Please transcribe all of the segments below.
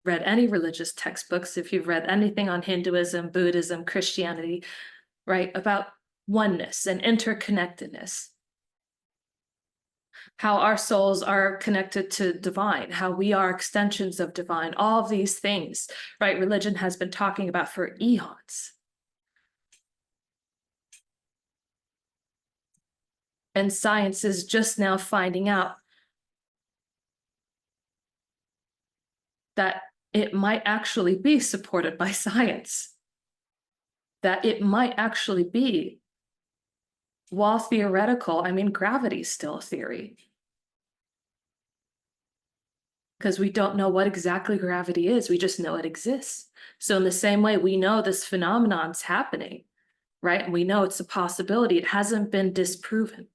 read any religious textbooks, if you've read anything on Hinduism, Buddhism, Christianity, right, about oneness and interconnectedness, how our souls are connected to divine, how we are extensions of divine, all of these things, right, religion has been talking about for eons. And science is just now finding out that it might actually be supported by science, that it might actually be, while theoretical, I mean, gravity is still a theory, because we don't know what exactly gravity is, we just know it exists. So in the same way, we know this phenomenon's happening, right? And we know it's a possibility, it hasn't been disproven.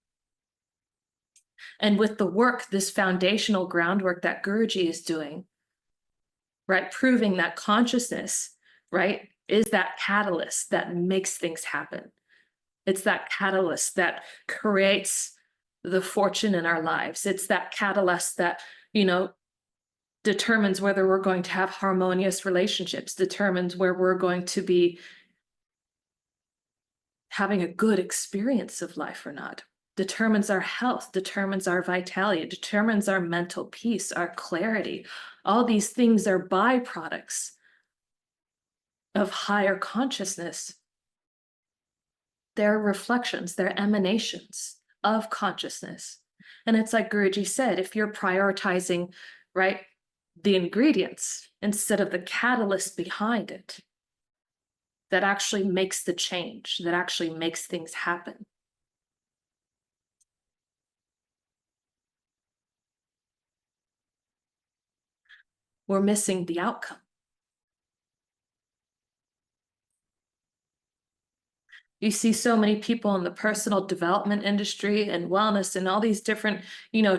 And with the work, this foundational groundwork that Guruji is doing, right, proving that consciousness, right, is that catalyst that makes things happen. It's that catalyst that creates the fortune in our lives. It's that catalyst that, determines whether we're going to have harmonious relationships, determines where we're going to be having a good experience of life or not, determines our health, determines our vitality, determines our mental peace, our clarity. All these things are byproducts of higher consciousness. They're reflections, they're emanations of consciousness. And it's like Guruji said, if you're prioritizing, right, the ingredients instead of the catalyst behind it, that actually makes the change, that actually makes things happen. We're missing the outcome. You see so many people in the personal development industry and wellness and all these different,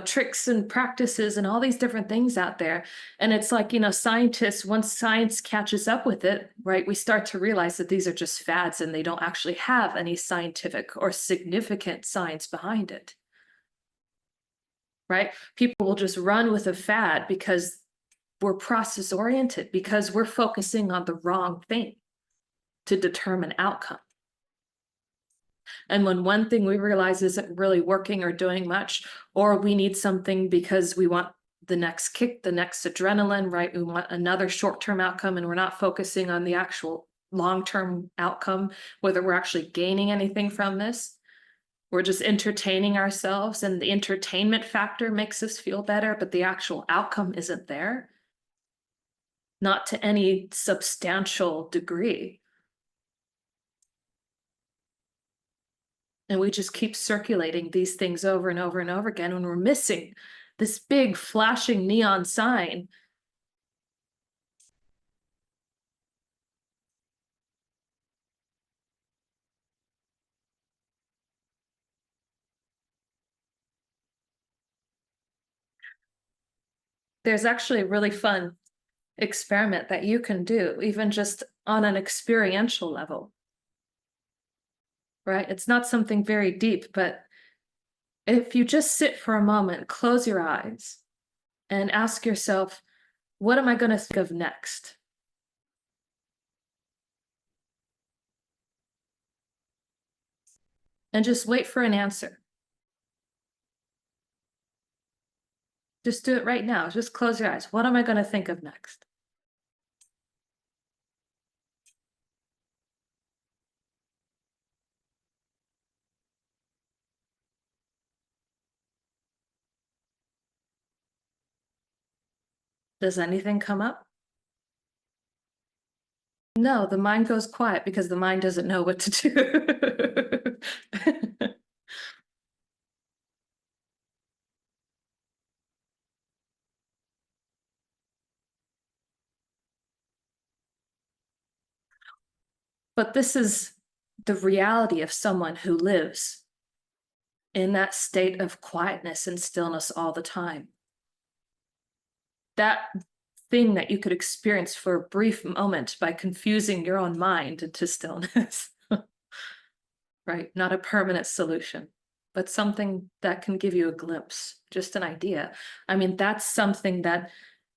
tricks and practices and all these different things out there. And it's like, scientists, once science catches up with it, right, we start to realize that these are just fads and they don't actually have any scientific or significant science behind it. Right? People will just run with a fad because we're process oriented, because we're focusing on the wrong thing to determine outcome. And when one thing we realize isn't really working or doing much, or we need something because we want the next kick, the next adrenaline, right? We want another short-term outcome and we're not focusing on the actual long-term outcome, whether we're actually gaining anything from this. We're just entertaining ourselves and the entertainment factor makes us feel better, but the actual outcome isn't there. Not to any substantial degree. And we just keep circulating these things over and over and over again when we're missing this big flashing neon sign. There's actually a really fun experiment that you can do, even just on an experiential level. Right? It's not something very deep, but if you just sit for a moment, close your eyes, and ask yourself, what am I going to think of next? And just wait for an answer. Just do it right now. Just close your eyes. What am I going to think of next? Does anything come up? No, the mind goes quiet because the mind doesn't know what to do. But this is the reality of someone who lives in that state of quietness and stillness all the time. That thing that you could experience for a brief moment by confusing your own mind into stillness, right? Not a permanent solution, but something that can give you a glimpse, just an idea. I mean, that's something that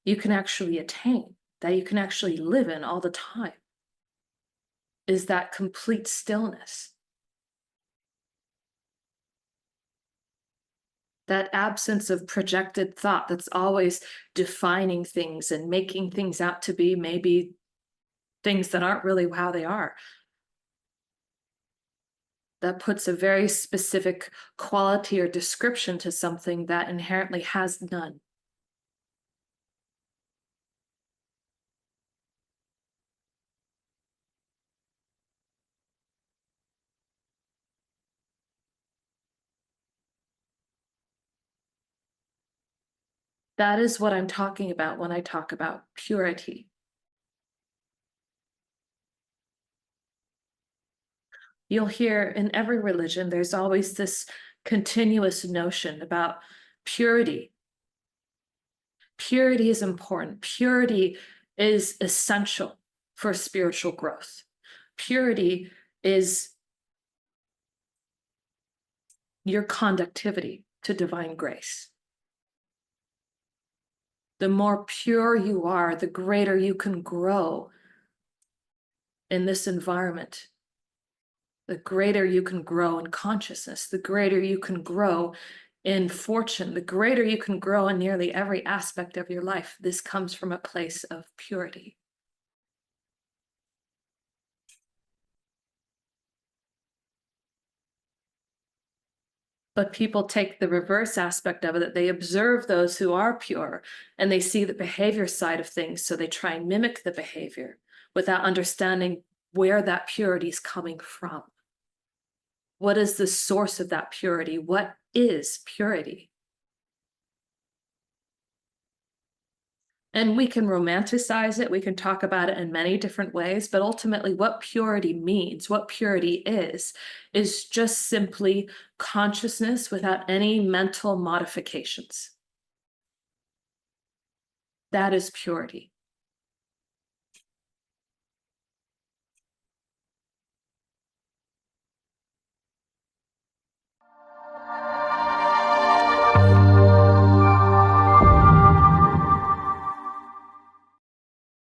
you can actually attain. that you can actually live in all the time is that complete stillness. That absence of projected thought that's always defining things and making things out to be maybe things that aren't really how they are. That puts a very specific quality or description to something that inherently has none. That is what I'm talking about when I talk about purity. You'll hear in every religion, there's always this continuous notion about purity. Purity is important. Purity is essential for spiritual growth. Purity is your conductivity to divine grace. The more pure you are, the greater you can grow in this environment. The greater you can grow in consciousness, the greater you can grow in fortune, the greater you can grow in nearly every aspect of your life. This comes from a place of purity. But people take the reverse aspect of it, that they observe those who are pure and they see the behavior side of things. So they try and mimic the behavior without understanding where that purity is coming from. What is the source of that purity? What is purity? And we can romanticize it, we can talk about it in many different ways, but ultimately, what purity means, what purity is just simply consciousness without any mental modifications. That is purity.